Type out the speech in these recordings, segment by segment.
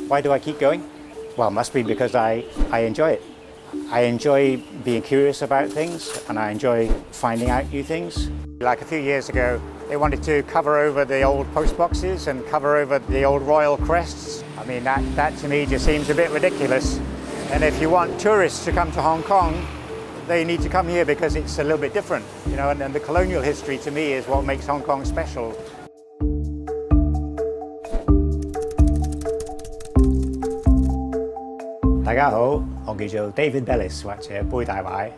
Why do I keep going? Well, it must be because I enjoy it. I enjoy being curious about things, and I enjoy finding out new things. Like a few years ago, they wanted to cover over the old post boxes and cover over the old royal crests. I mean, that to me just seems a bit ridiculous. And if you want tourists to come to Hong Kong, they need to come here because it's a little bit different, you know, and the colonial history to me is what makes Hong Kong special. 大家好，我叫做 David Bellis 或者杯大壞。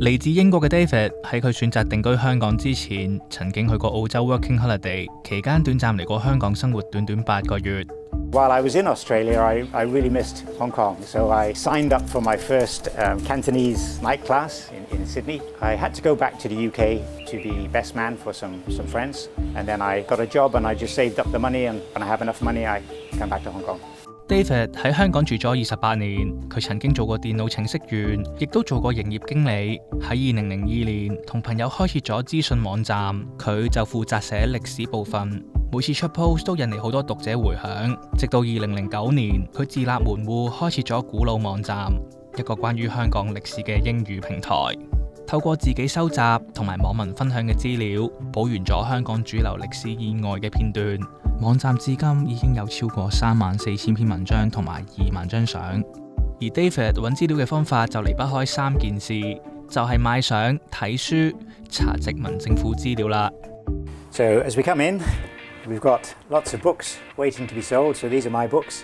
嚟自英國嘅 David 喺佢選擇定居香港之前，曾經去過澳洲 working holiday， 期間短暫嚟過香港生活短8個月。While I was in Australia, I really missed Hong Kong, so I signed up for my first Cantonese night class in Sydney. I had to go back to the UK to be best man for some friends, and then I got a job and I just saved up the money, and when I have enough money, I come back to Hong Kong.David 喺香港住咗28年，佢曾經做過電腦程式員，亦都做過營業經理。喺2002年，同朋友開設咗資訊網站，佢就負責寫歷史部分。每次出 post 都引嚟好多讀者回響。直到2009年，佢自立門戶，開設咗古老網站，一個關於香港歷史嘅英語平台。透過自己收集同埋網民分享嘅資料，補完咗香港主流歷史以外嘅片段。網站至今已經有超過34000篇文章同埋2萬張相。而 David 揾資料嘅方法就離不開3件事，就係買相、睇書、查殖民政府資料啦。So as we come in, we've got lots of books waiting to be sold. So these are my books,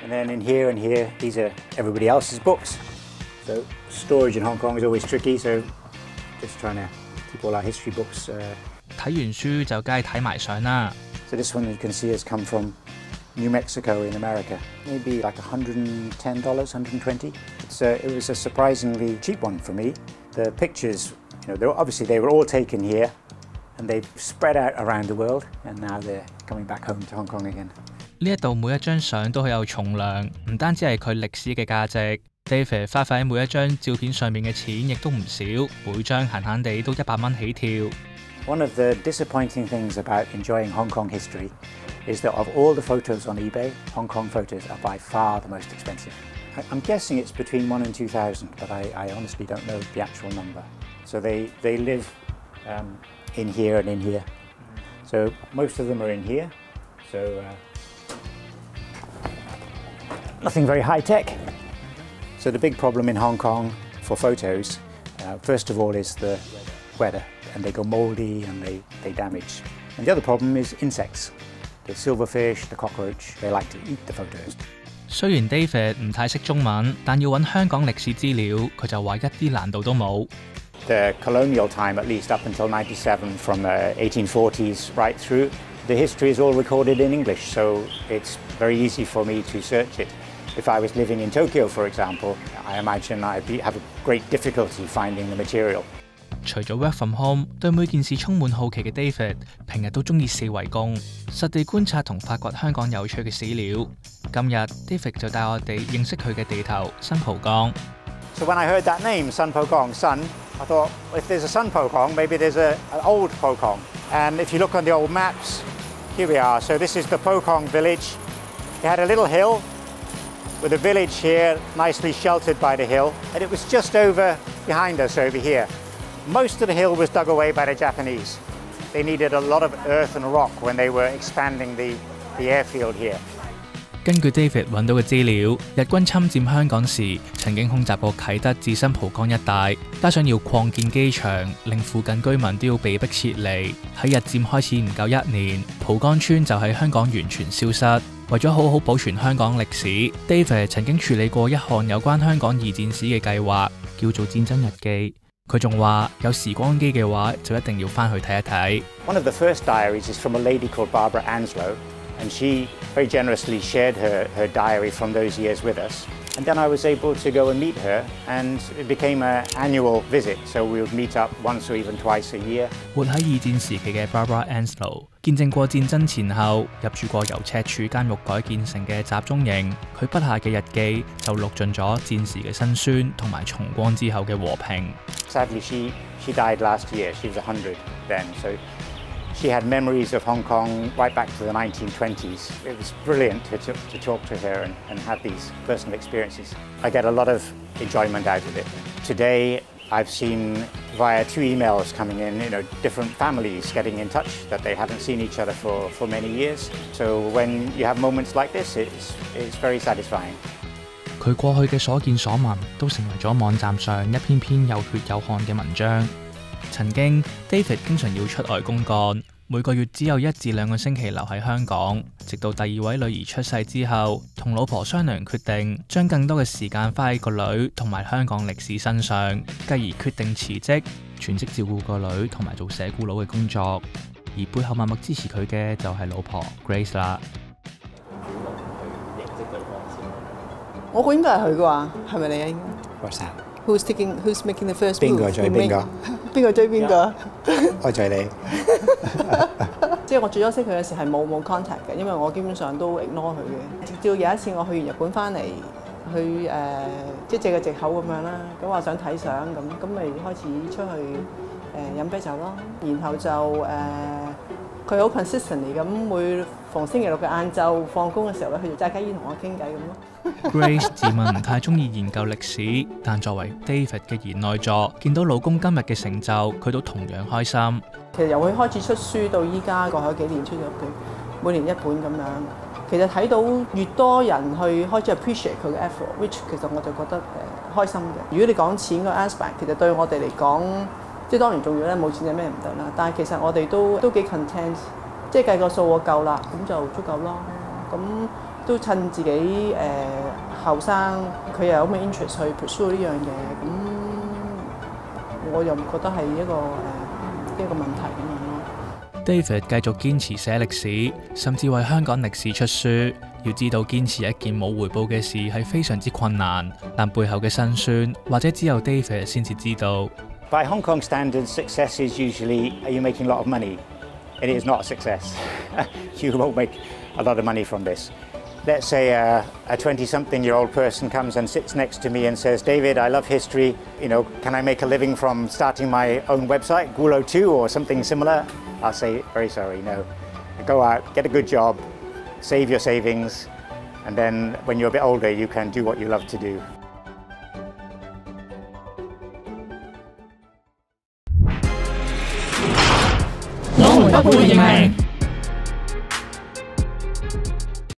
and then in here and here, these are everybody else's books. So storage in Hong Kong is always tricky. So just trying to keep all our history books. 睇完書就梗係睇埋相啦。So this one you can see has come from New Mexico in America. Maybe like $110, $120. It was a surprisingly cheap one for me. The pictures, you know, they were all taken here, and they've spread out around the world, and now they're coming back home to Hong Kong again. 呢一度每一張相都好有重量，唔單止係佢歷史嘅價值。David 花費喺每一張照片上面嘅錢亦都唔少，每張閒閒地都100蚊起跳。One of the disappointing things about enjoying Hong Kong history is that of all the photos on eBay, Hong Kong photos are by far the most expensive. I'm guessing it's between 1,000 and 2,000, but I honestly don't know the actual number. So they live in here and in here. So most of them are in here. So nothing very high tech. So the big problem in Hong Kong for photos, first of all, is the weather.And they go mouldy and they damage. And the other problem is insects. The silverfish, the cockroach, they like to eat the photos. 雖然 David 唔太識中文，但要揾香港歷史資料，佢就話一啲難度都冇。The colonial time, at least up until 97, from the 1840s right through, the history is all recorded in English, so it's very easy for me to search it. If I was living in Tokyo, for example, I imagine I'd have a great difficulty finding the material.除咗 work from home， 對每件事充滿好奇嘅 David， 平日都中意四圍公，實地觀察同發掘香港有趣嘅史料。今日 David 就帶我哋認識佢嘅地頭新蒲崗。So when I heard that name, Sun Po Kong, Sun, I thought, well, if there's a Sun Po Kong, maybe there's an old Po Kong. And if you look on the old maps, here we are. So this is the Po Kong village. It had a little hill with a village here, nicely sheltered by the hill, and it was just over behind us over here.Most of the hill was dug away by the Japanese. They needed a lot of earth and rock when they were expanding the airfield here. 根據 David 揾到嘅資料，日軍侵佔香港時曾經空襲過啟德至新蒲崗一帶，加上要擴建機場，令附近居民都要被迫撤離。喺日佔開始唔夠1年，蒲崗村就喺香港完全消失。為咗好好保存香港歷史 ，David 曾經處理過一項有關香港2戰史嘅計劃，叫做戰爭日記。佢仲話有時光機嘅話，就一定要翻去睇一睇。One of the first diaries is from a lady called Barbara Anslow, and she very generously shared her diary from those years with us. And then I was able to go and meet her, and it became an annual visit. So we would meet up once or even twice a year. 活喺2戰時期嘅 Barbara Anslow 見證過戰爭前後，入住過由赤柱監獄改建成嘅集中營。佢筆下嘅日記就錄盡咗戰時嘅辛酸同埋重光之後嘅和平。Sadly, she died last year. She was 100 then. So She had memories of Hong Kong right back to the 1920s. It was brilliant to talk to her and have these personal experiences. I get a lot of enjoyment out of it. Today, I've seen via 2 emails coming in, different families getting in touch that they haven't seen each other for many years. So when you have moments like this, it's very satisfying. 佢過去嘅所見所聞都成為咗網站上一篇篇有血有汗嘅文章。曾經 David 經常要出外公幹，每個月只有1至2個星期留喺香港，直到第2位女兒出世之後，同老婆商量決定將更多嘅時間花喺個女同埋香港歷史身上，繼而決定辭職，全職照顧個女同埋做社顧佬嘅工作。而背後默默支持佢嘅就係老婆 Grace 啦。我估應該係佢啩，係咪你啊？應該。What's that? Who's making the first move? 邊個追邊個？邊個追邊個？我追你。即係我最初識佢嘅時係冇 contact 嘅，因為我基本上都 ignore 佢嘅。直至有一次我去完日本翻嚟，去即係借個藉口咁樣啦，咁話想睇相咁咪開始出去飲啤酒咯。然後就佢好 consistently 咁每逢星期六嘅晏晝放工嘅時候咧，佢就揸雞煙同我傾偈咁咯。Grace 自問唔太中意研究歷史，但作為 David 嘅賢內助，見到老公今日嘅成就，佢都同樣開心。其實由佢開始出書到依家過去幾年出咗佢每年1本咁樣，其實睇到越多人去開始 appreciate 佢嘅 effort，which 其實我就覺得開心嘅。如果你講錢個 aspect， 其實對我哋嚟講，即係當然重要咧，冇錢有咩唔得啦。但係其實我哋都幾 content， 即係計個數我夠啦，咁就足夠咯。咁都趁自己後生，佢又有咁嘅 interest 去 pursue 呢樣嘢，咁我又唔覺得係一個問題咁樣咯。David 繼續堅持寫歷史，甚至為香港歷史出書。要知道堅持一件冇回報嘅事係非常之困難，但背後嘅辛酸，或者只有 David 先至知道。By Hong Kong standards, success is usually you making a lot of money. It is not a success. You won't make a lot of money from this. Let's say a 20-something-year-old person comes and sits next to me and says, David, I love history. Can I make a living from starting my own website, Gulo 2 or something similar? I'll say, very sorry, no. Go out, get a good job, save your savings, and then when you're a bit older, you can do what you love to do. 我們不會認命。